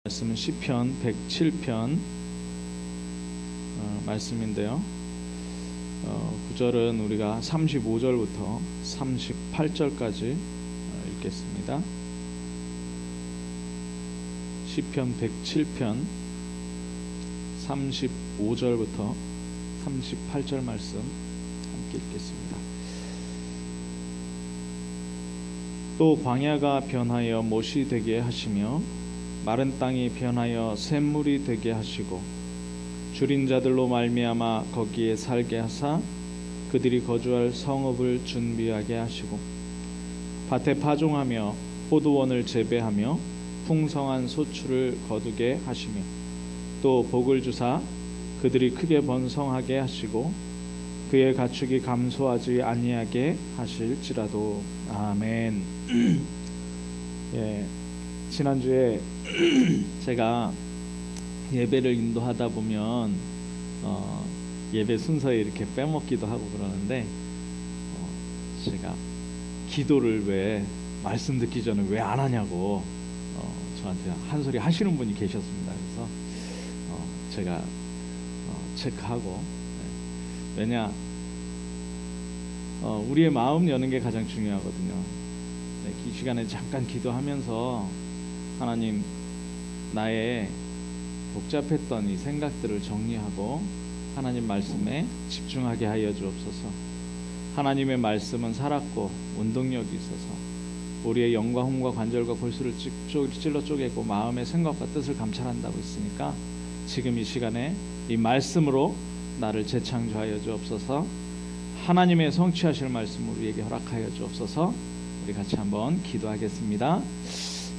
말씀은 시편 107편 말씀인데요. 구절은 우리가 35절부터 38절까지 읽겠습니다. 시편 107편 35절부터 38절 말씀 함께 읽겠습니다. 또 광야가 변하여 못이 되게 하시며 마른 땅이 변하여 샘물이 되게 하시고 줄인 자들로 말미암아 거기에 살게 하사 그들이 거주할 성읍을 준비하게 하시고 밭에 파종하며 포도원을 재배하며 풍성한 소출을 거두게 하시며 또 복을 주사 그들이 크게 번성하게 하시고 그의 가축이 감소하지 아니하게 하실지라도. 아멘. 예, 지난주에 제가 예배를 인도하다 보면 예배 순서에 이렇게 빼먹기도 하고 그러는데 제가 기도를 왜 말씀 듣기 전에 왜 안 하냐고 저한테 한 소리 하시는 분이 계셨습니다. 그래서 제가 체크하고, 왜냐 우리의 마음 여는 게 가장 중요하거든요. 이 시간에 잠깐 기도하면서 하나님, 나의 복잡했던 이 생각들을 정리하고 하나님 말씀에 집중하게 하여 주옵소서. 하나님의 말씀은 살았고 운동력이 있어서 우리의 영과 hum과 관절과 골수를 찔러 쪼개고 마음의 생각과 뜻을 감찰한다고 했으니까 지금 이 시간에 이 말씀으로 나를 재창조하여 주옵소서. 하나님의 성취하실 말씀 우리에게 허락하여 주옵소서. 우리 같이 한번 기도하겠습니다.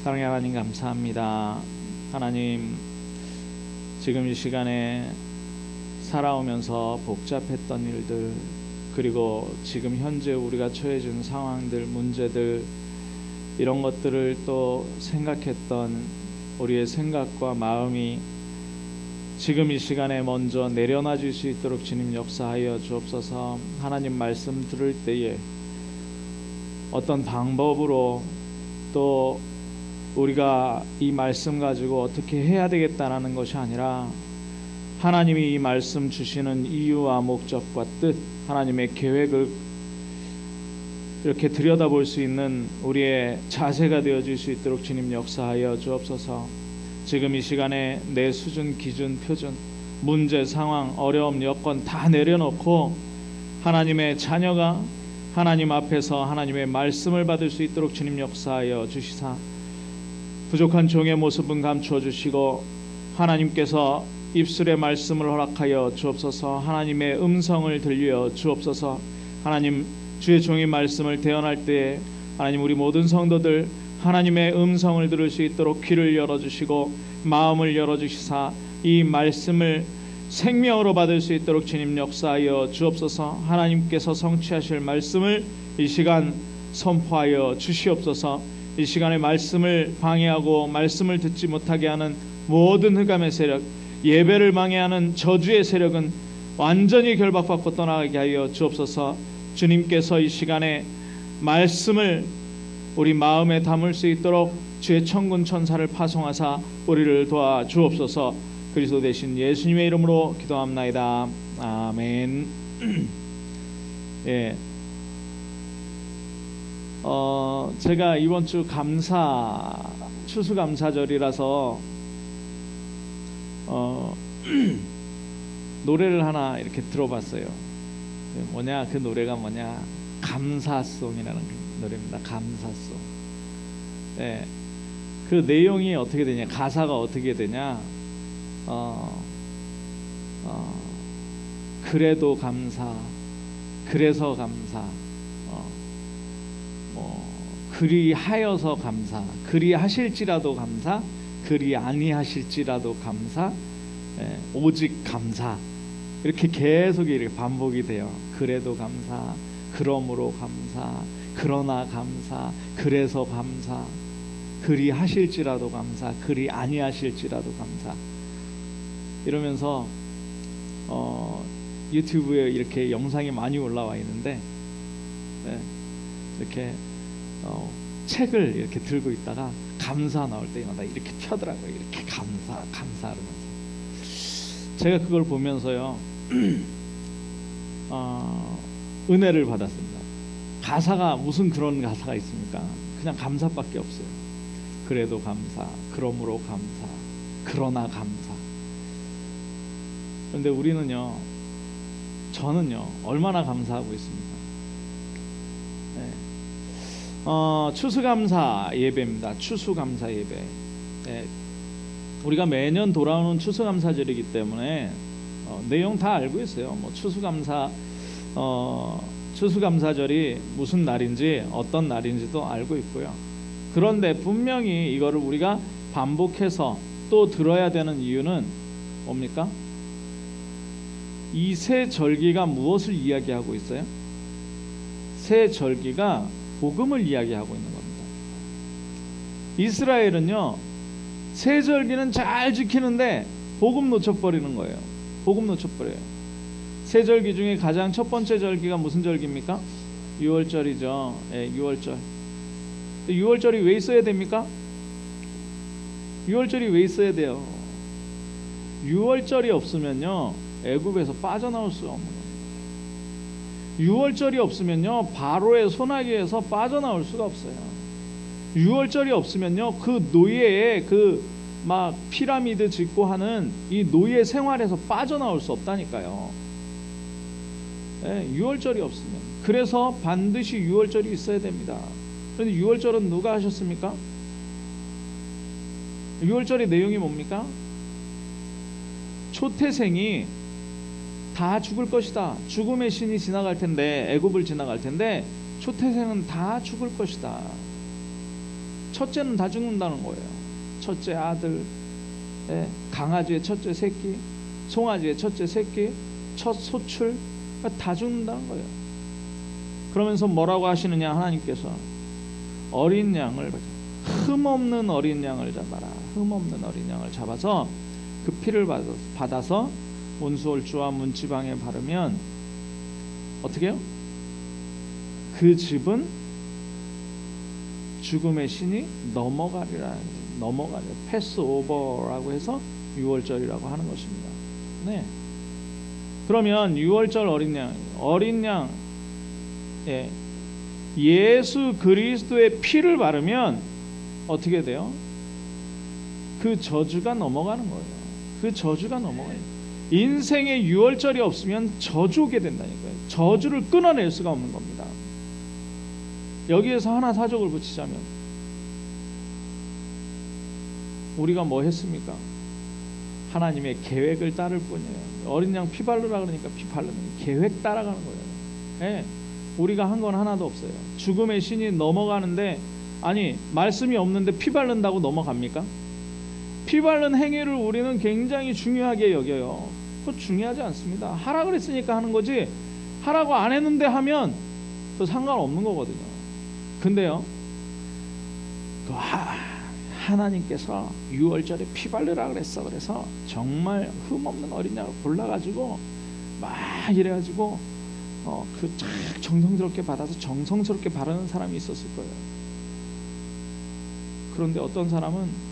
사랑의 하나님, 감사합니다. 하나님, 지금 이 시간에 살아오면서 복잡했던 일들, 그리고 지금 현재 우리가 처해진 상황들, 문제들, 이런 것들을 또 생각했던 우리의 생각과 마음이 지금 이 시간에 먼저 내려놔질 수 있도록 주님 역사하여 주옵소서. 하나님 말씀 들을 때에 어떤 방법으로 또 우리가 이 말씀 가지고 어떻게 해야 되겠다라는 것이 아니라 하나님이 이 말씀 주시는 이유와 목적과 뜻, 하나님의 계획을 이렇게 들여다볼 수 있는 우리의 자세가 되어질 수 있도록 주님 역사하여 주옵소서. 지금 이 시간에 내 수준, 기준, 표준, 문제, 상황, 어려움, 여건 다 내려놓고 하나님의 자녀가 하나님 앞에서 하나님의 말씀을 받을 수 있도록 주님 역사하여 주시사 부족한 종의 모습은 감추어 주시고 하나님께서 입술의 말씀을 허락하여 주옵소서. 하나님의 음성을 들려 주옵소서. 하나님, 주의 종의 말씀을 대언할 때에 하나님, 우리 모든 성도들 하나님의 음성을 들을 수 있도록 귀를 열어주시고 마음을 열어주시사 이 말씀을 생명으로 받을 수 있도록 주님 역사하여 주옵소서. 하나님께서 성취하실 말씀을 이 시간 선포하여 주시옵소서. 이 시간에 말씀을 방해하고 말씀을 듣지 못하게 하는 모든 흑암의 세력, 예배를 방해하는 저주의 세력은 완전히 결박받고 떠나가게 하여 주옵소서. 주님께서 이 시간에 말씀을 우리 마음에 담을 수 있도록 주의 천군 천사를 파송하사 우리를 도와 주옵소서. 그리스도 대신 예수님의 이름으로 기도합나이다. 아멘. 예. 제가 이번 주 추수감사절이라서 노래를 하나 이렇게 들어봤어요. 그 노래가 감사송이라는 노래입니다. 감사송. 예. 그 내용이 어떻게 되냐, 가사가 어떻게 되냐, 그래도 감사, 그래서 감사, 그리하여서 감사, 그리하실지라도 감사, 그리 아니하실지라도 감사, 오직 감사, 이렇게 계속 이렇게 반복이 돼요. 그래도 감사, 그러므로 감사, 그러나 감사, 그래서 감사, 그리 하실지라도 감사, 그리 아니하실지라도 감사. 이러면서 유튜브에 이렇게 영상이 많이 올라와 있는데, 이렇게 책을 이렇게 들고 있다가 감사 나올 때마다 이렇게 펴더라고요. 이렇게 감사하면서. 제가 그걸 보면서요, 은혜를 받았습니다. 가사가 무슨 그런 가사가 있습니까? 그냥 감사밖에 없어요. 그래도 감사, 그러므로 감사, 그러나 감사. 그런데 우리는요, 저는요, 얼마나 감사하고 있습니까? 네. 추수감사 예배입니다. 추수감사 예배. 네. 우리가 매년 돌아오는 추수감사절이기 때문에 내용 다 알고 있어요. 뭐 추수감사절이 무슨 날인지 어떤 날인지도 알고 있고요. 그런데 분명히 이거를 우리가 반복해서 또 들어야 되는 이유는 뭡니까? 이 새 절기가 무엇을 이야기하고 있어요? 새 절기가 복음을 이야기하고 있는 겁니다. 이스라엘은요, 새 절기는 잘 지키는데 복음 놓쳐버리는 거예요. 복음 놓쳐버려요. 새 절기 중에 가장 첫 번째 절기가 무슨 절기입니까? 유월절이죠. 예, 유월절. 유월절이 왜 있어야 됩니까? 유월절이 왜 있어야 돼요? 유월절이 없으면요, 애굽에서 빠져나올 수가 없는 겁니다. 유월절이 없으면요, 바로의 손아귀에서 빠져나올 수가 없어요. 유월절이 없으면요, 그 노예의 막 피라미드 짓고 하는 이 노예 생활에서 빠져나올 수 없다니까요. 네, 유월절이 없으면. 그래서 반드시 유월절이 있어야 됩니다. 그런데 유월절은 누가 하셨습니까? 유월절의 내용이 뭡니까? 초태생이 다 죽을 것이다. 죽음의 신이 지나갈 텐데, 애굽을 지나갈 텐데 초태생은 다 죽을 것이다. 첫째는 다 죽는다는 거예요. 첫째 아들, 강아지의 첫째 새끼, 송아지의 첫째 새끼, 첫 소출 다 죽는다는 거예요. 그러면서 뭐라고 하시느냐, 하나님께서 어린 양을, 흠없는 어린 양을 잡아라. 흠없는 어린 양을 잡아서 그 피를 받아서 문수월주와 문지방에 바르면 어떻게 해요? 그 집은 죽음의 신이 넘어가리라. 패스오버라고 해서 유월절이라고 하는 것입니다. 네. 그러면 유월절 어린 양, 예, 예수 그리스도의 피를 바르면 어떻게 돼요? 그 저주가 넘어가는 거예요. 그 저주가 넘어가요. 인생에 유월절이 없으면 저주 오게 된다니까요. 저주를 끊어낼 수가 없는 겁니다. 여기에서 하나 사족을 붙이자면, 우리가 뭐 했습니까? 하나님의 계획을 따를 뿐이에요. 어린 양 피 바르라 그러니까 피 바르는 계획 따라가는 거예요. 네, 우리가 한 건 하나도 없어요. 죽음의 신이 넘어가는데, 아니 말씀이 없는데 피 바른다고 넘어갑니까? 피 바른 행위를 우리는 굉장히 중요하게 여겨요. 그거 중요하지 않습니다. 하라 그랬으니까 하는 거지, 하라고 안 했는데 하면 그 상관없는 거거든요. 근데요, 하나님께서 유월절에 피 바르라 그랬어. 그래서 정말 흠없는 어린 양을 골라가지고 막 이래가지고 정성스럽게 받아서 정성스럽게 바르는 사람이 있었을 거예요. 그런데 어떤 사람은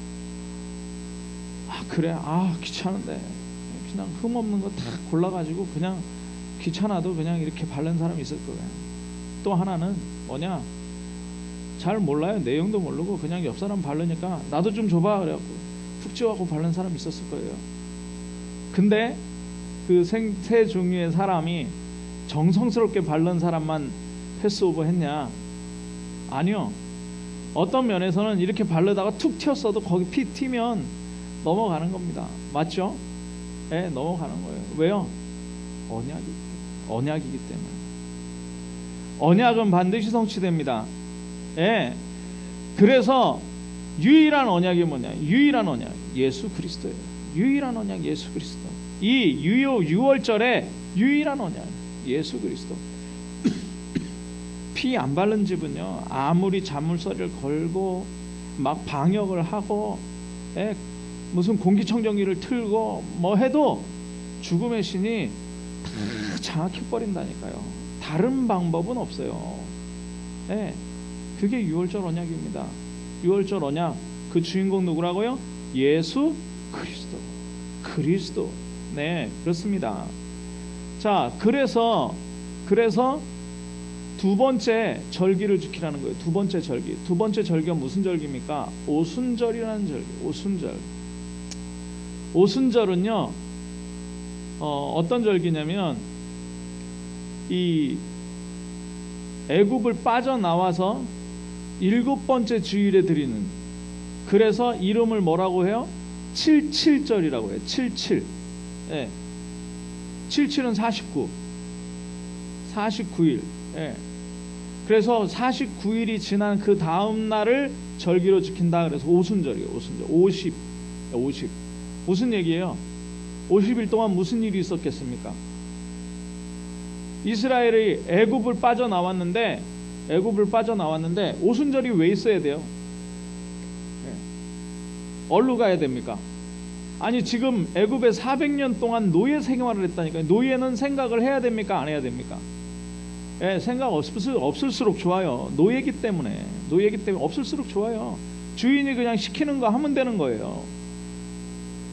그래, 귀찮은데 그냥 흠없는 거 다 골라가지고 그냥 귀찮아도 그냥 이렇게 바른 사람이 있을 거예요. 또 하나는 뭐냐, 잘 몰라요. 내용도 모르고 그냥 옆 사람 바르니까 나도 좀 줘봐 그래갖고 푹 찍어갖고 바른 사람이 있었을 거예요. 근데 그 세 종류의 사람이 정성스럽게 바른 사람만 패스오버 했냐? 아니요. 어떤 면에서는 이렇게 바르다가 툭 튀었어도 거기 피 튀면 넘어가는 겁니다. 맞죠? 네, 넘어가는 거예요. 왜요? 언약이기 때문에. 언약은 반드시 성취됩니다. 예. 그래서 유일한 언약이 뭐냐? 유일한 언약 예수 그리스도예요. 유일한 언약 예수 그리스도. 이 유월절에 유일한 언약 예수 그리스도. 피 안 바른 집은요, 아무리 자물쇠를 걸고 막 방역을 하고, 예, 무슨 공기청정기를 틀고 뭐 해도 죽음의 신이 다 장악해버린다니까요. 다른 방법은 없어요. 예. 그게 유월절 언약입니다. 유월절 언약 그 주인공 누구라고요? 예수 그리스도. 네, 그렇습니다. 자, 그래서 두 번째 절기를 지키라는 거예요. 두 번째 절기. 두 번째 절기가 무슨 절기입니까? 오순절이라는 절기. 오순절은요, 어떤 절기냐면, 이 애굽을 빠져나와서 7번째 주일에 드리는, 그래서 이름을 뭐라고 해요? 77절이라고 해요. 77. 예. 77은 49일. 예. 그래서 49일이 지난 그 다음 날을 절기로 지킨다. 그래서 오순절이에요. 오순절. 50. 무슨 얘기예요? 50일 동안 무슨 일이 있었겠습니까? 이스라엘이 애굽을 빠져나왔는데 오순절이 왜 있어야 돼요? 예. 어디로 가야 됩니까? 아니, 지금 애굽에 400년 동안 노예 생활을 했다니까요. 노예는 생각을 해야 됩니까? 안 해야 됩니까? 예, 생각 없을수록 좋아요. 노예기 때문에 없을수록 좋아요. 주인이 그냥 시키는 거 하면 되는 거예요.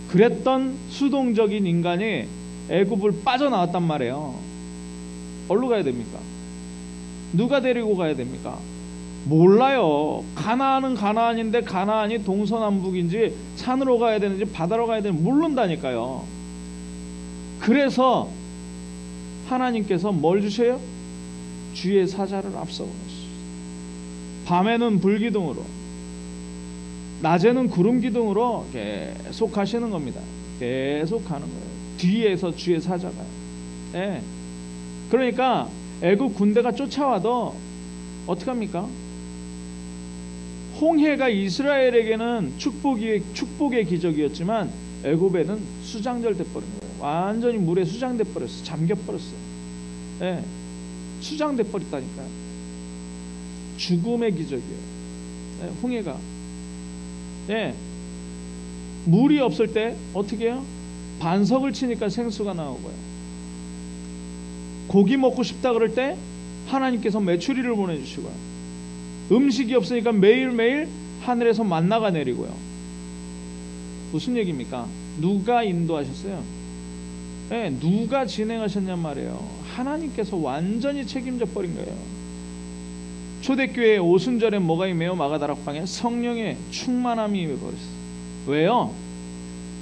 그랬던 수동적인 인간이 애굽을 빠져나왔단 말이에요. 어디로 가야 됩니까? 누가 데리고 가야 됩니까? 몰라요. 가나안은 가나안인데 가나안이 동서남북인지 산으로 가야 되는지 바다로 가야 되는지 모른다니까요. 그래서 하나님께서 뭘 주셔요? 주의 사자를 앞서고 가시죠. 밤에는 불기둥으로, 낮에는 구름 기둥으로 계속 가시는 겁니다. 계속 가는 거예요. 뒤에서 주의 사자가요. 예. 그러니까 애굽 군대가 쫓아와도 어떡합니까? 홍해가 이스라엘에게는 축복의 기적이었지만 애굽에는 수장절 돼버린 거예요. 완전히 물에 수장돼 버렸어요. 잠겨버렸어요. 예. 수장돼 버렸다니까요. 죽음의 기적이에요. 예, 홍해가. 예. 물이 없을 때 어떻게 해요? 반석을 치니까 생수가 나오고요. 고기 먹고 싶다 그럴 때 하나님께서 메추리를 보내주시고요. 음식이 없으니까 매일매일 하늘에서 만나가 내리고요. 무슨 얘기입니까? 누가 인도하셨어요? 예, 누가 진행하셨냔 말이에요. 하나님께서 완전히 책임져 버린 거예요. 초대교회 오순절에 뭐가 임해요? 마가다락방에 성령의 충만함이 임해버렸어요. 왜요?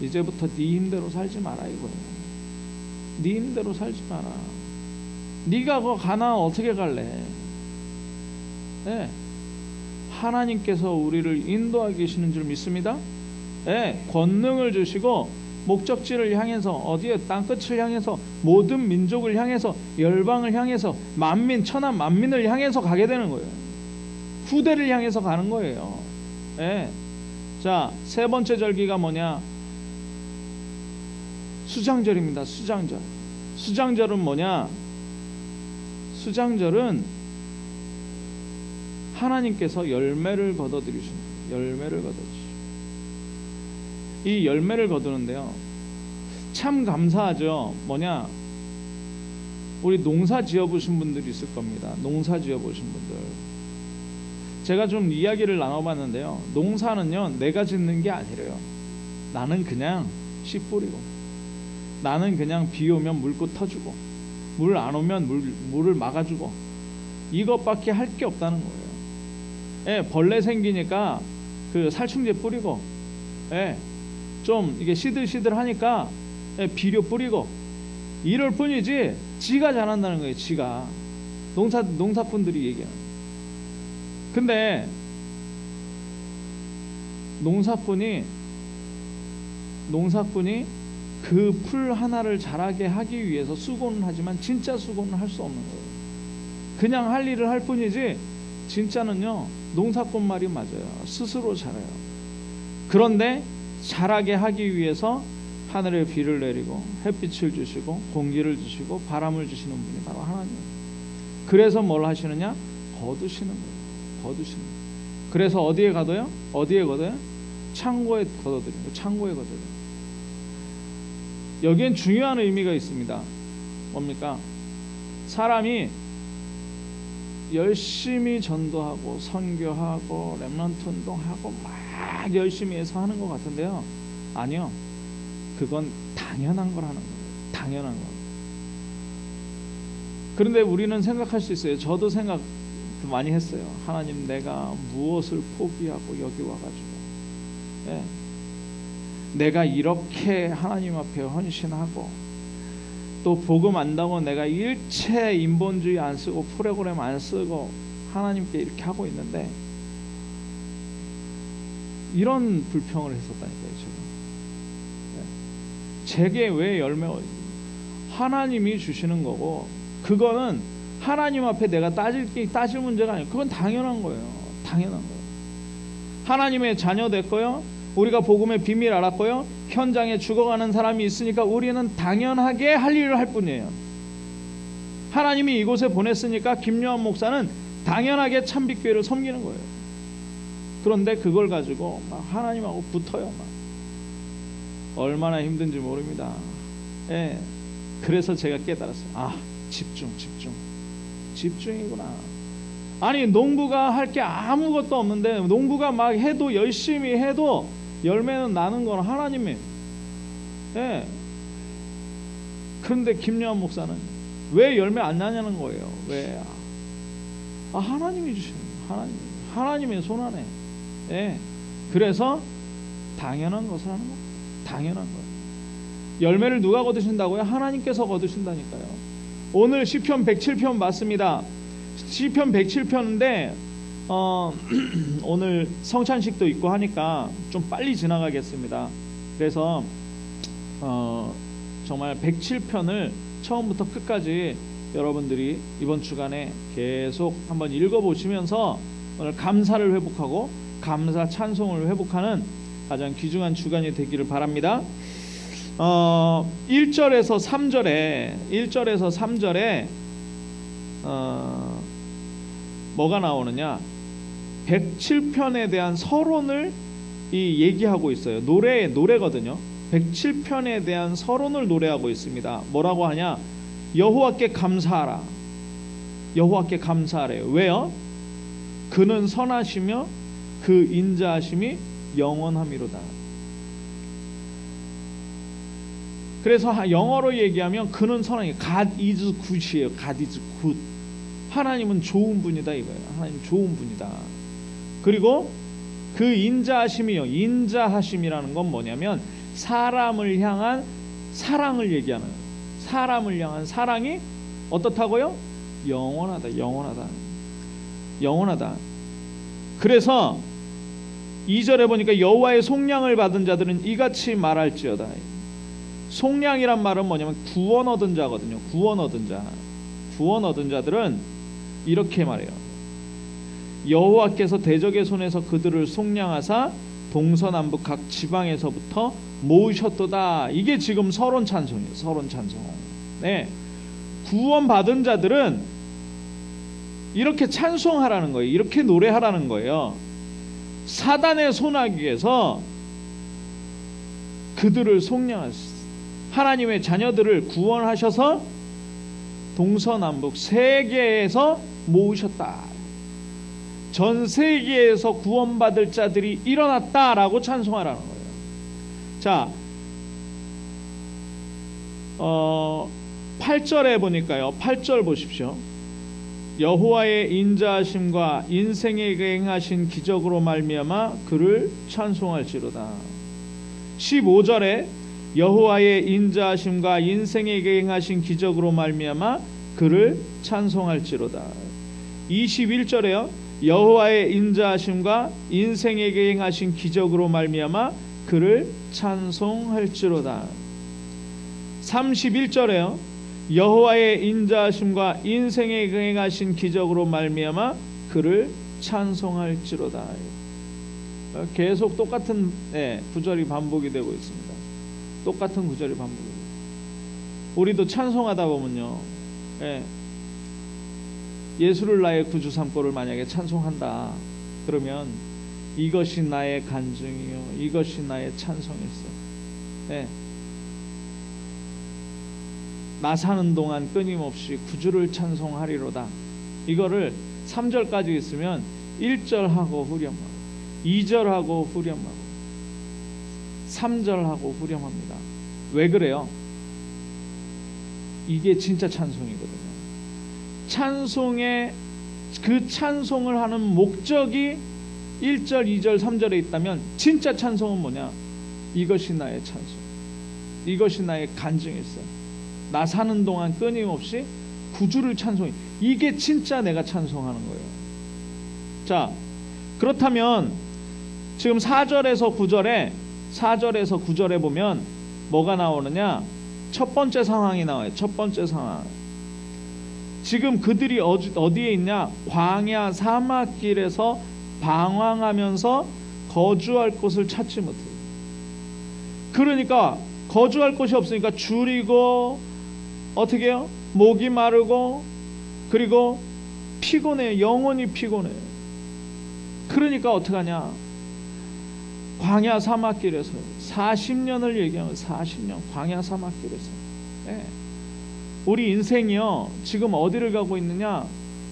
이제부터 네 힘대로 살지 마라 이거예요. 네 힘대로 살지 마라. 네가 그 가나안 어떻게 갈래? 네. 하나님께서 우리를 인도하고 계시는 줄 믿습니다. 네. 권능을 주시고 목적지를 향해서, 어디에? 땅끝을 향해서, 모든 민족을 향해서, 열방을 향해서, 만민, 천한 만민을 향해서 가게 되는 거예요. 후대를 향해서 가는 거예요. 네. 자, 세 번째 절기가 뭐냐? 수장절입니다. 수장절은 뭐냐? 수장절은 하나님께서 열매를 거둬들이십니다. 이 열매를 거두는데요, 참 감사하죠. 뭐냐? 우리 농사 지어보신 분들이 있을 겁니다. 농사 지어보신 분들. 제가 좀 이야기를 나눠봤는데요, 농사는요 내가 짓는 게 아니래요. 나는 그냥 씨 뿌리고, 나는 그냥 비 오면 물고 터주고, 물 안 오면 물을 막아주고, 이것밖에 할 게 없다는 거예요. 예, 벌레 생기니까 그 살충제 뿌리고, 예, 좀 이게 시들시들하니까 예, 비료 뿌리고, 이럴 뿐이지 지가 잘한다는 거예요. 지가. 농사꾼들이 얘기하는. 근데 농사꾼이 그 풀 하나를 자라게 하기 위해서 수고는 하지만 진짜 수고는 할 수 없는 거예요. 그냥 할 일을 할 뿐이지 진짜는요, 농사꾼 말이 맞아요. 스스로 자라요. 그런데 자라게 하기 위해서 하늘에 비를 내리고 햇빛을 주시고 공기를 주시고 바람을 주시는 분이 바로 하나님이에요. 그래서 뭘 하시느냐? 거두시는 거예요. 그래서 어디에 가둬요? 창고에 거둬들이는 거예요. 창고에 거둬요. 여기엔 중요한 의미가 있습니다. 뭡니까? 사람이 열심히 전도하고 선교하고 렘넌트 운동하고 막 열심히 해서 하는 것 같은데요. 아니요. 그건 당연한 걸 하는 거예요. 당연한 거. 그런데 우리는 생각할 수 있어요. 저도 생각 많이 했어요. 하나님, 내가 무엇을 포기하고 여기 와가지고, 예. 내가 이렇게 하나님 앞에 헌신하고 또 복음 안다고 내가 일체 인본주의 안 쓰고 프로그램 안 쓰고 하나님께 이렇게 하고 있는데, 이런 불평을 했었다니까요. 제게 왜 열매가, 하나님이 주시는 거고, 그거는 하나님 앞에 내가 따질 문제가 아니에요. 그건 당연한 거예요. 당연한 거예요. 하나님의 자녀 됐고요, 우리가 복음의 비밀 알았고요, 현장에 죽어가는 사람이 있으니까 우리는 당연하게 할 일을 할 뿐이에요. 하나님이 이곳에 보냈으니까 김요한 목사는 당연하게 참빛교회를 섬기는 거예요. 그런데 그걸 가지고 막 하나님하고 붙어요. 막 얼마나 힘든지 모릅니다. 예. 그래서 제가 깨달았어요. 아, 집중이구나. 아니, 농부가 할 게 아무것도 없는데, 농부가 막 해도, 열심히 해도 열매는 나는 건 하나님이에요. 예. 그런데 김요한 목사는 왜 열매 안 나냐는 거예요. 왜? 하나님이 주시는 거예요. 하나님의 손안에. 예. 그래서 당연한 것을 하는 거예요. 당연한 거예요. 열매를 누가 거두신다고요? 하나님께서 거두신다니까요. 오늘 시편 107편 맞습니다. 시편 107편인데 오늘 성찬식도 있고 하니까 좀 빨리 지나가겠습니다. 그래서 정말 107편을 처음부터 끝까지 여러분들이 이번 주간에 계속 한번 읽어보시면서 오늘 감사를 회복하고 감사 찬송을 회복하는 가장 귀중한 주간이 되기를 바랍니다. 1절에서 3절에 뭐가 나오느냐, 107편에 대한 서론을 얘기하고 있어요. 노래거든요. 107편에 대한 서론을 노래하고 있습니다. 뭐라고 하냐, 여호와께 감사하라. 여호와께 감사하래요. 왜요? 그는 선하시며 그 인자하심이 영원함이로다. 그래서 영어로 얘기하면 그는 선하니 God is good이에요. God is good. 하나님은 좋은 분이다 이거예요. 하나님 좋은 분이다. 그리고 그 인자하심이요. 인자하심이라는 건 뭐냐면 사람을 향한 사랑을 얘기하는 거예요. 사람을 향한 사랑이 어떻다고요? 영원하다. 그래서 2절에 보니까 여호와의 속량을 받은 자들은 이같이 말할지어다. 속량이란 말은 뭐냐면 구원 얻은 자거든요. 구원 얻은 자들은 이렇게 말해요. 여호와께서 대적의 손에서 그들을 속량하사 동서남북 각 지방에서부터 모으셨도다. 이게 지금 서론 찬송이에요. 서론 찬송. 네. 구원 받은 자들은 이렇게 찬송하라는 거예요. 이렇게 노래하라는 거예요. 사단의 손아귀에서 그들을 속량하셨어요. 하나님의 자녀들을 구원하셔서 동서남북 세계에서 모으셨다. 전 세계에서 구원받을 자들이 일어났다라고 찬송하라는 거예요. 자, 8절에 보니까요. 8절 보십시오. 여호와의 인자하심과 인생에 행하신 기적으로 말미암아 그를 찬송할지로다. 15절에 여호와의 인자하심과 인생에 행하신 기적으로 말미암아 그를 찬송할지로다. 21절에요. 여호와의 인자하심과 인생에 행하신 기적으로 말미암아 그를 찬송할지로다. 31절에요. 여호와의 인자하심과 인생에 행하신 기적으로 말미암아 그를 찬송할지로다. 계속 똑같은 구절이 반복이 되고 있습니다. 똑같은 구절이 반복이 됩니다. 우리도 찬송하다 보면요, 예수를 나의 구주 삼고를 만약에 찬송한다 그러면 이것이 나의 간증이요 이것이 나의 찬송일세. 나 사는 동안 끊임없이 구주를 찬송하리로다. 이거를 3절까지 있으면 1절하고 후렴하고 2절하고 후렴하고 3절하고 후렴합니다. 왜 그래요? 이게 진짜 찬송이거든요. 찬송의 그 찬송을 하는 목적이 1절, 2절, 3절에 있다면 진짜 찬송은 뭐냐? 이것이 나의 찬송, 이것이 나의 간증일세, 나 사는 동안 끊임없이 구주를 찬송해. 이게 진짜 내가 찬송하는 거예요. 자, 그렇다면 지금 4절에서 9절에 보면 뭐가 나오느냐? 첫 번째 상황이 나와요. 첫 번째 상황. 지금 그들이 어디에 있냐? 광야 사막길에서 방황하면서 거주할 곳을 찾지 못해요. 그러니까 거주할 곳이 없으니까 줄이고, 어떻게 해요? 목이 마르고, 그리고 피곤해요. 영혼이 피곤해요. 그러니까 어떡하냐? 광야 사막길에서 40년을 얘기하면 40년 광야 사막길에서. 네. 우리 인생이요, 지금 어디를 가고 있느냐?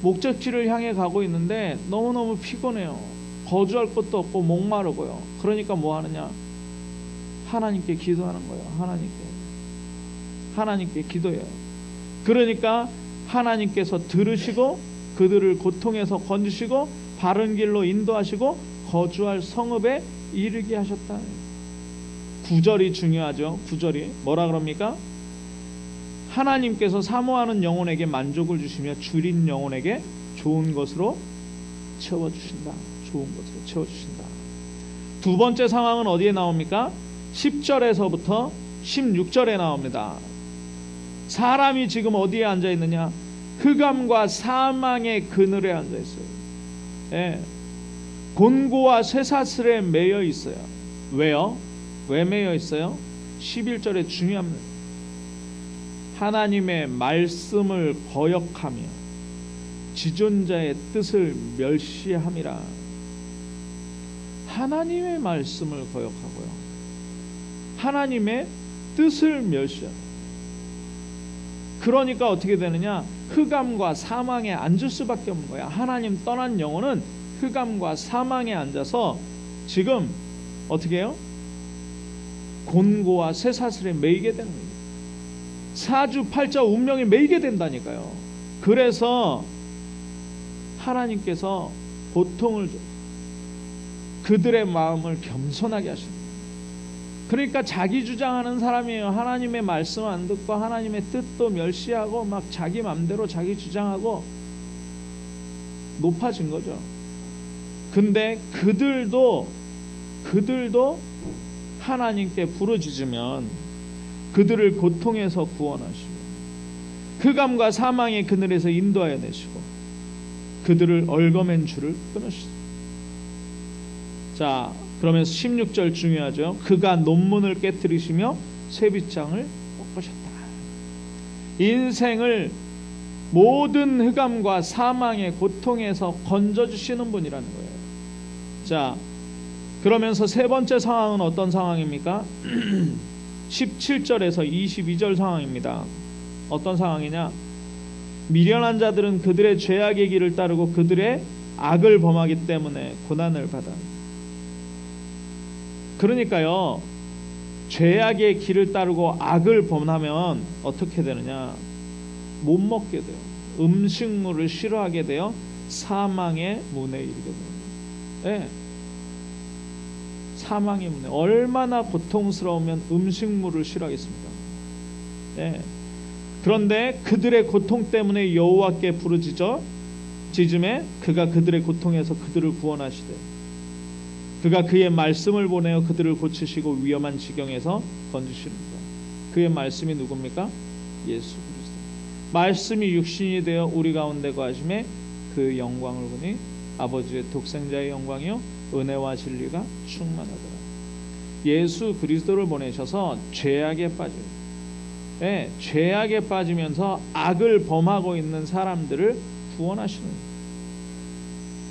목적지를 향해 가고 있는데 너무너무 피곤해요. 거주할 곳도 없고 목마르고요. 그러니까 뭐 하느냐? 하나님께 기도하는 거예요. 하나님께 기도해요. 그러니까 하나님께서 들으시고 그들을 고통에서 건지시고 바른 길로 인도하시고 거주할 성읍에 이르게 하셨다. 9절이 중요하죠. 9절이 뭐라 그럽니까? 하나님께서 사모하는 영혼에게 만족을 주시며 줄인 영혼에게 좋은 것으로 채워주신다. 좋은 것으로 채워주신다. 두 번째 상황은 어디에 나옵니까? 10절에서부터 16절에 나옵니다. 사람이 지금 어디에 앉아있느냐? 흑암과 사망의 그늘에 앉아있어요. 예. 곤고와 쇠사슬에 매여 있어요. 왜요? 왜 매여 있어요? 11절에 중요합니다. 하나님의 말씀을 거역하며 지존자의 뜻을 멸시함이라. 하나님의 말씀을 거역하고요, 하나님의 뜻을 멸시하고. 그러니까 어떻게 되느냐? 흑암과 사망에 앉을 수밖에 없는 거야. 하나님 떠난 영혼은 흑암과 사망에 앉아서 지금 어떻게 해요? 곤고와 쇠사슬에 매이게 되는 거예요. 사주팔자 운명에 매이게 된다니까요. 그래서 하나님께서 고통을 줘. 그들의 마음을 겸손하게 하십니다. 그러니까 자기 주장하는 사람이에요. 하나님의 말씀 안 듣고 하나님의 뜻도 멸시하고 막 자기 맘대로 자기 주장하고 높아진 거죠. 근데 그들도 하나님께 부르짖으면 그들을 고통에서 구원하시고 흑암과 사망의 그늘에서 인도하여 내시고 그들을 얽어맨 줄을 끊으시고. 자, 그러면서 16절 중요하죠. 그가 논문을 깨뜨리시며 쇠빗장을 꺾으셨다. 인생을 모든 흑암과 사망의 고통에서 건져주시는 분이라는 거예요. 자, 그러면서 세 번째 상황은 어떤 상황입니까? 17절에서 22절 상황입니다. 어떤 상황이냐? 미련한 자들은 그들의 죄악의 길을 따르고 그들의 악을 범하기 때문에 고난을 받아. 그러니까요, 죄악의 길을 따르고 악을 범하면 어떻게 되느냐? 못 먹게 돼요. 음식물을 싫어하게 되어 사망의 문에 이르게 됩니다. 네. 사망의 문에. 얼마나 고통스러우면 음식물을 싫어하겠습니까? 네. 그런데 그들의 고통 때문에 여호와께 부르짖음에 그가 그들의 고통에서 그들을 구원하시되 그가 그의 말씀을 보내어 그들을 고치시고 위험한 지경에서 건지십니다. 그의 말씀이 누굽니까? 예수 그리스도. 말씀이 육신이 되어 우리 가운데 거하심에 그 영광을 보니 아버지의 독생자의 영광이요 은혜와 진리가 충만하더라. 예수 그리스도를 보내셔서 죄악에 빠져요. 네, 죄악에 빠지면서 악을 범하고 있는 사람들을 구원하시는 거예요.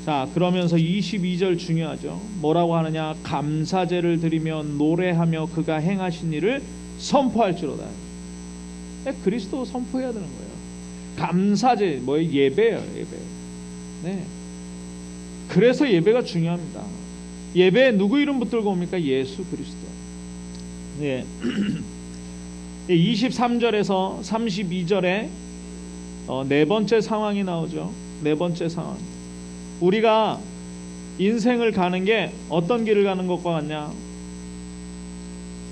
자, 그러면서 22절 중요하죠. 뭐라고 하느냐? 감사제를 드리며 노래하며 그가 행하신 일을 선포할지로다. 네, 그리스도 선포해야 되는 거예요. 감사제, 뭐예요? 예배예요. 예배. 네. 그래서 예배가 중요합니다. 예배에 누구 이름 붙들고 옵니까? 예수 그리스도. 네. 23절에서 32절에 네 번째 상황이 나오죠. 네 번째 상황. 우리가 인생을 가는 게 어떤 길을 가는 것과 같냐?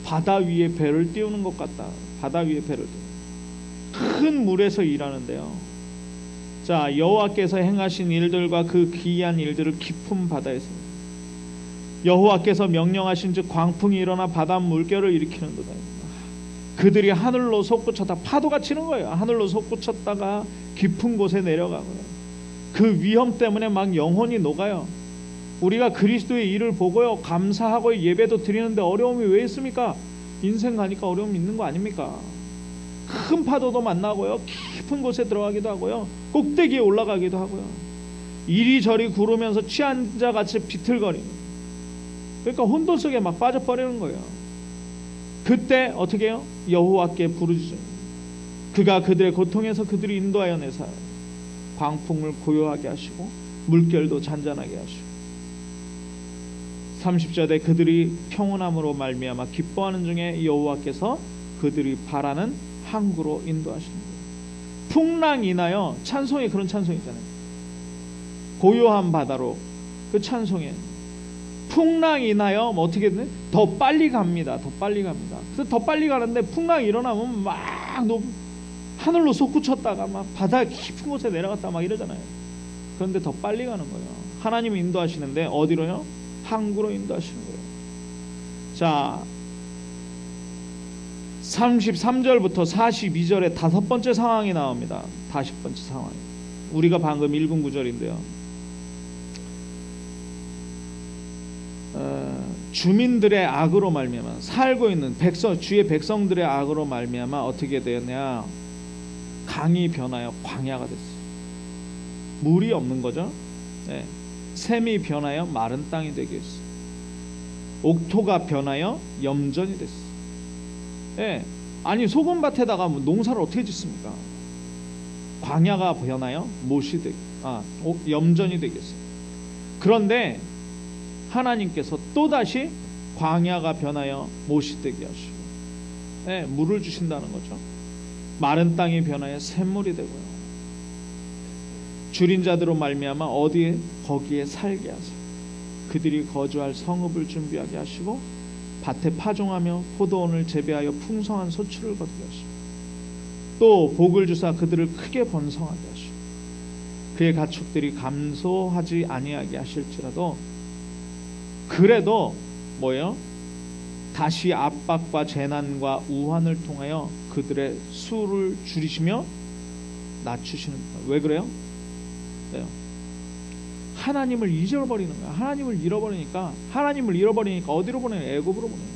바다 위에 배를 띄우는 것 같다. 바다 위에 배를 띄우는. 큰 물에서 일하는데요. 자, 여호와께서 행하신 일들과 그 기이한 일들을 깊은 바다에서, 여호와께서 명령하신 즉 광풍이 일어나 바다 물결을 일으키는도다. 그들이 하늘로 솟구쳤다. 파도가 치는 거예요. 하늘로 솟구쳤다가 깊은 곳에 내려가고요. 그 위험 때문에 막 영혼이 녹아요. 우리가 그리스도의 일을 보고요, 감사하고 예배도 드리는데 어려움이 왜 있습니까? 인생 가니까 어려움이 있는 거 아닙니까? 큰 파도도 만나고요, 깊은 곳에 들어가기도 하고요, 꼭대기에 올라가기도 하고요, 이리저리 구르면서 취한 자같이 비틀거리는, 그러니까 혼돈 속에 막 빠져버리는 거예요. 그때 어떻게 해요? 여호와께 부르짖어요. 그가 그들의 고통에서 그들이 인도하여 내사 광풍을 고요하게 하시고 물결도 잔잔하게 하시고 30절에 그들이 평온함으로 말미암아 기뻐하는 중에 여호와께서 그들이 바라는 항구로 인도하시는 거예요. 풍랑이 나요. 찬송에 그런 찬송 있잖아요. 고요한 바다로 그 찬송에 풍랑이 나요. 뭐 어떻게 되는? 더 빨리 갑니다. 더 빨리 갑니다. 그래서 더 빨리 가는데 풍랑이 일어나면 막 하늘로 솟구쳤다가 막 바다 깊은 곳에 내려갔다 막 이러잖아요. 그런데 더 빨리 가는 거예요. 하나님이 인도하시는데 어디로요? 항구로 인도하시는 거예요. 자, 33절부터 42절에 다섯 번째 상황이 나옵니다. 다섯 번째 상황. 우리가 방금 읽은 구절인데요. 주민들의 악으로 말미암아, 살고 있는 주의 백성들의 악으로 말미암아 어떻게 되었냐? 강이 변하여 광야가 됐어요. 물이 없는 거죠. 네. 샘이 변하여 마른 땅이 되게 했어요. 옥토가 변하여 염전이 됐어요. 네. 아니 소금밭에다가 농사를 어떻게 짓습니까? 광야가 변하여 염전이 되겠어요. 그런데 하나님께서 또다시 광야가 변하여 못이 되게 하시고, 네, 물을 주신다는 거죠. 마른 땅이 변하여 샘물이 되고요. 줄인 자들로 말미암아 어디에 거기에 살게 하세요. 그들이 거주할 성읍을 준비하게 하시고 밭에 파종하며 포도원을 재배하여 풍성한 소출을 거두게 하시고 또 복을 주사 그들을 크게 번성하게 하시고 그의 가축들이 감소하지 아니하게 하실지라도 그래도 뭐예요? 다시 압박과 재난과 우환을 통하여 그들의 수를 줄이시며 낮추시는 거예요. 왜 그래요? 네. 하나님을 잊어버리는 거야. 하나님을 잃어버리니까 어디로 보내요? 애굽으로 보내요.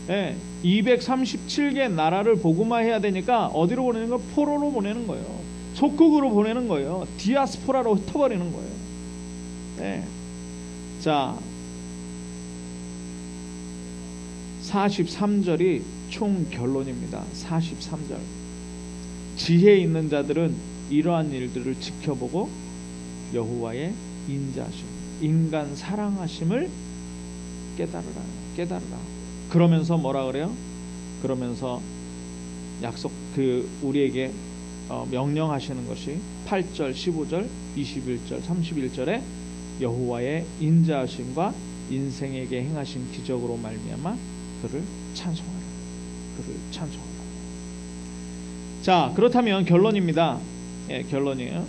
네. 237개 나라를 복음화해야 되니까 어디로 보내는 거예요? 포로로 보내는 거예요. 속국으로 보내는 거예요. 디아스포라로 흩어버리는 거예요. 네. 자, 43절이 총 결론입니다. 43절. 지혜 있는 자들은 이러한 일들을 지켜보고 여호와의 인자하심, 인간 사랑하심을 깨달으라. 그러면서 뭐라 그래요? 그러면서 우리에게 명령하시는 것이 8절, 15절, 21절, 31절에 여호와의 인자하심과 인생에게 행하신 기적으로 말미암아 그를 찬송하라. 자, 그렇다면 결론입니다. 예, 결론이에요.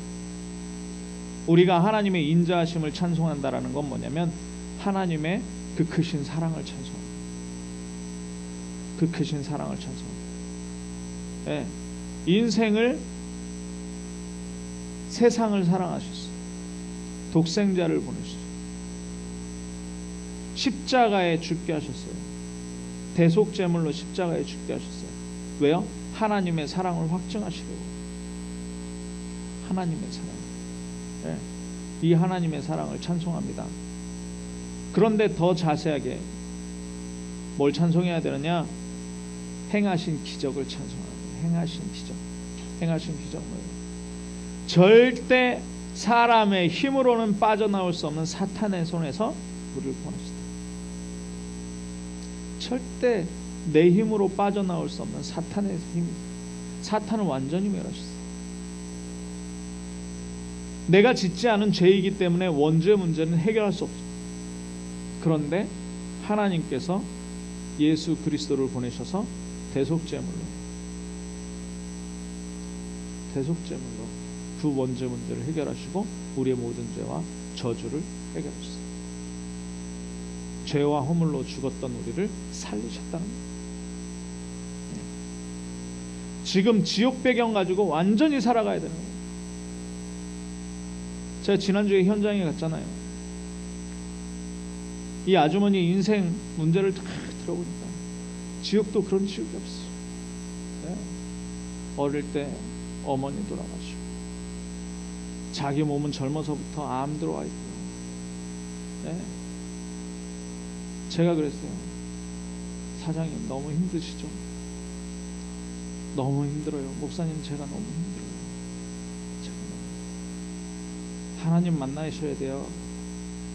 우리가 하나님의 인자하심을 찬송한다라는 건 뭐냐면 하나님의 그 크신 사랑을 찬송합니다. 그 크신 사랑을 찬송합니다. 예, 인생을 세상을 사랑하셨어요. 독생자를 보내셨어요. 십자가에 죽게 하셨어요. 대속제물로 십자가에 죽게 하셨어요. 왜요? 하나님의 사랑을 확증하시려고. 하나님의 사랑. 네. 이 하나님의 사랑을 찬송합니다. 그런데 더 자세하게 뭘 찬송해야 되느냐? 행하신 기적을 찬송합니다. 행하신 기적 뭐예요? 절대 사람의 힘으로는 빠져나올 수 없는 사탄의 손에서 우리를 구원하시다. 절대 내 힘으로 빠져나올 수 없는 사탄의 힘, 사탄을 완전히 멸하셨어요. 내가 짓지 않은 죄이기 때문에 원죄 문제는 해결할 수 없어요. 그런데 하나님께서 예수 그리스도를 보내셔서 대속제물로 그 원죄 문제를 해결하시고 우리의 모든 죄와 저주를 해결하셨어요. 죄와 허물로 죽었던 우리를 살리셨다는 거예요. 지금 지옥 배경 가지고 완전히 살아가야 되는 거예요. 제가 지난주에 현장에 갔잖아요. 이 아주머니 인생 문제를 다 들어보니까 지옥도 그런 지옥이 없어요. 네. 어릴 때 어머니 돌아가시고 자기 몸은 젊어서부터 암 들어와 있고요. 네. 제가 그랬어요. 사장님 너무 힘드시죠? 너무 힘들어요. 목사님 제가 너무 힘들어요. 하나님 만나셔야 돼요.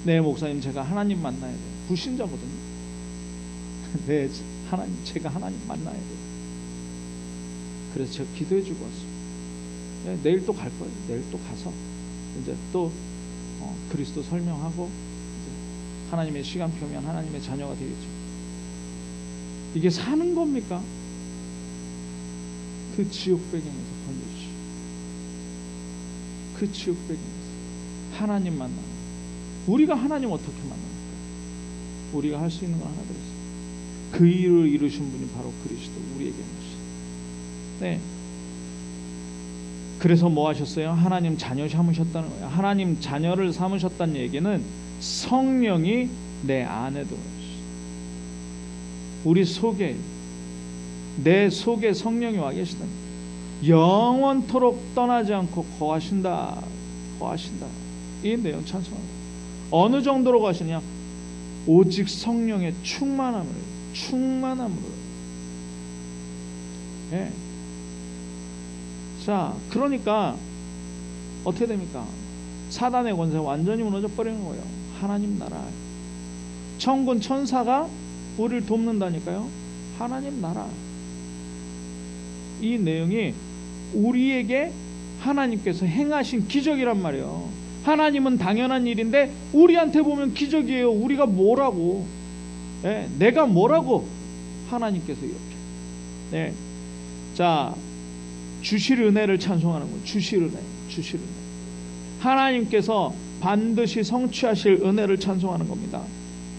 네 목사님 제가 하나님 만나야 돼요. 불신자거든요. 네 하나님 제가 하나님 만나야 돼요. 그래서 제가 기도해 주고 왔어요. 네, 내일 또 갈 거예요. 내일 또 가서 이제 또 그리스도 설명하고 이제 하나님의 시간표면 하나님의 자녀가 되겠죠. 이게 사는 겁니까? 그 지옥 배경에서 건져주시오. 그 지옥 배경에서 하나님 만나는, 우리가 하나님 어떻게 만납니까? 우리가 할 수 있는 건 하나 들었어요. 그 일을 이루신 분이 바로 그리스도, 우리에게 오신. 네. 그래서 뭐 하셨어요? 하나님 자녀 삼으셨다는 거예요. 하나님 자녀를 삼으셨다는 얘기는 성령이 내 안에 들어오셨어요. 우리 속에, 내 속에 성령이 와 계시다. 영원토록 떠나지 않고 거하신다. 이 내용 찬송합니다. 어느 정도로 가시냐? 오직 성령의 충만함으로. 예. 자, 그러니까 어떻게 됩니까? 사단의 권세 완전히 무너져 버리는 거예요. 하나님 나라. 천군 천사가 우리를 돕는다니까요. 하나님 나라. 이 내용이 우리에게 하나님께서 행하신 기적이란 말이에요. 하나님은 당연한 일인데 우리한테 보면 기적이에요. 우리가 뭐라고, 네, 내가 뭐라고, 하나님께서 이렇게. 네. 자, 주실 은혜를 찬송하는 거예요. 주실 은혜. 하나님께서 반드시 성취하실 은혜를 찬송하는 겁니다.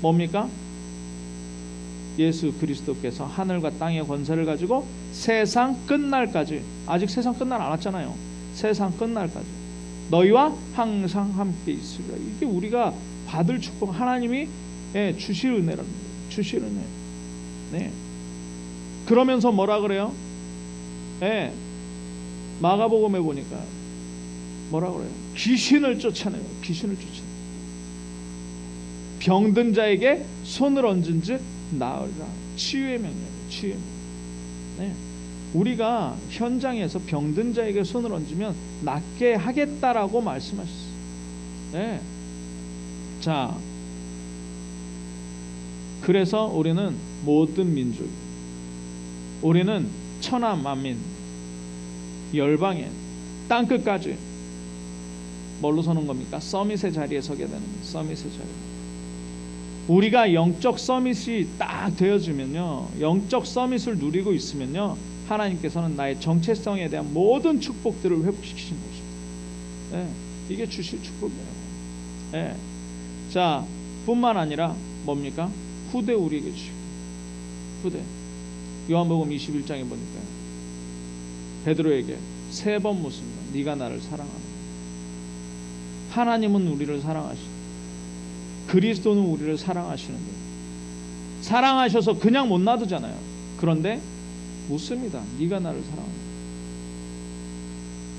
뭡니까? 예수 그리스도께서 하늘과 땅의 권세를 가지고 세상 끝날까지, 아직 세상 끝날 안 왔잖아요. 세상 끝날까지 너희와 항상 함께 있으리라. 이게 우리가 받을 축복, 하나님이 주실 은혜랍니다. 주실 은혜. 네. 그러면서 뭐라 그래요? 마가복음에 보니까 뭐라 그래요? 귀신을 쫓아내요. 병든 자에게 손을 얹은 즉 나으리라. 치유의 명령이에요. 치유의 명령. 네. 우리가 현장에서 병든 자에게 손을 얹으면 낫게 하겠다라고 말씀하셨어요. 네. 자, 그래서 우리는 모든 민족, 우리는 천하 만민, 열방에, 땅끝까지 뭘로 서는 겁니까? 서밋의 자리에 서게 되는 거예요. 서밋의 자리. 우리가 영적 서밋이 딱 되어지면요, 영적 서밋을 누리고 있으면요, 하나님께서는 나의 정체성에 대한 모든 축복들을 회복시키시는 것입니다. 네, 이게 주실 축복이에요. 네. 자, 뿐만 아니라 뭡니까? 후대 우리에게 주시고, 후대. 요한복음 21장에 보니까 베드로에게 3번 묻습니다. 네가 나를 사랑하느냐? 하나님은 우리를 사랑하시고 그리스도는 우리를 사랑하시는데, 사랑하셔서 그냥 못 놔두잖아요. 그런데 묻습니다. 네가 나를 사랑하느냐?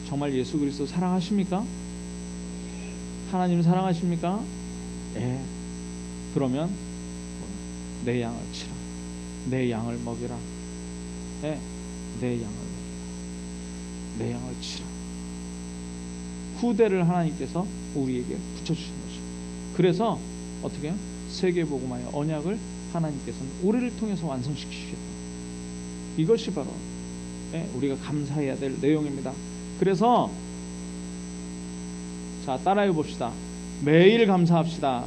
정말 예수 그리스도 사랑하십니까? 하나님 사랑하십니까? 예. 그러면 내 양을 치라. 내 양을 먹이라. 예. 내 양을 치라. 후대를 하나님께서 우리에게 붙여주신 거죠. 그래서 어떻게 해요? 세계복음화의 언약을 하나님께서는 우리를 통해서 완성시키시겠다. 이것이 바로 우리가 감사해야 될 내용입니다. 그래서 자, 따라해 봅시다. 매일 감사합시다.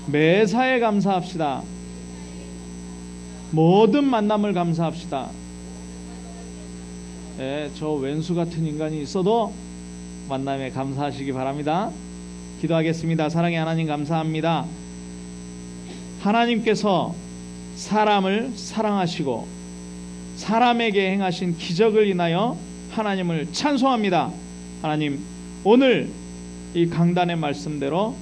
매사에 감사합시다. 모든 만남을 감사합시다. 저 왼수 같은 인간이 있어도 만남에 감사하시기 바랍니다. 기도하겠습니다. 사랑의 하나님, 감사합니다. 하나님께서 사람을 사랑하시고 사람에게 행하신 기적을 인하여 하나님을 찬송합니다. 하나님, 오늘 이 강단의 말씀대로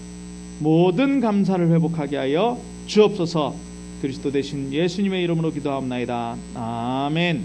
모든 감사를 회복하게 하여 주옵소서. 그리스도 되신 예수님의 이름으로 기도하옵나이다. 아멘.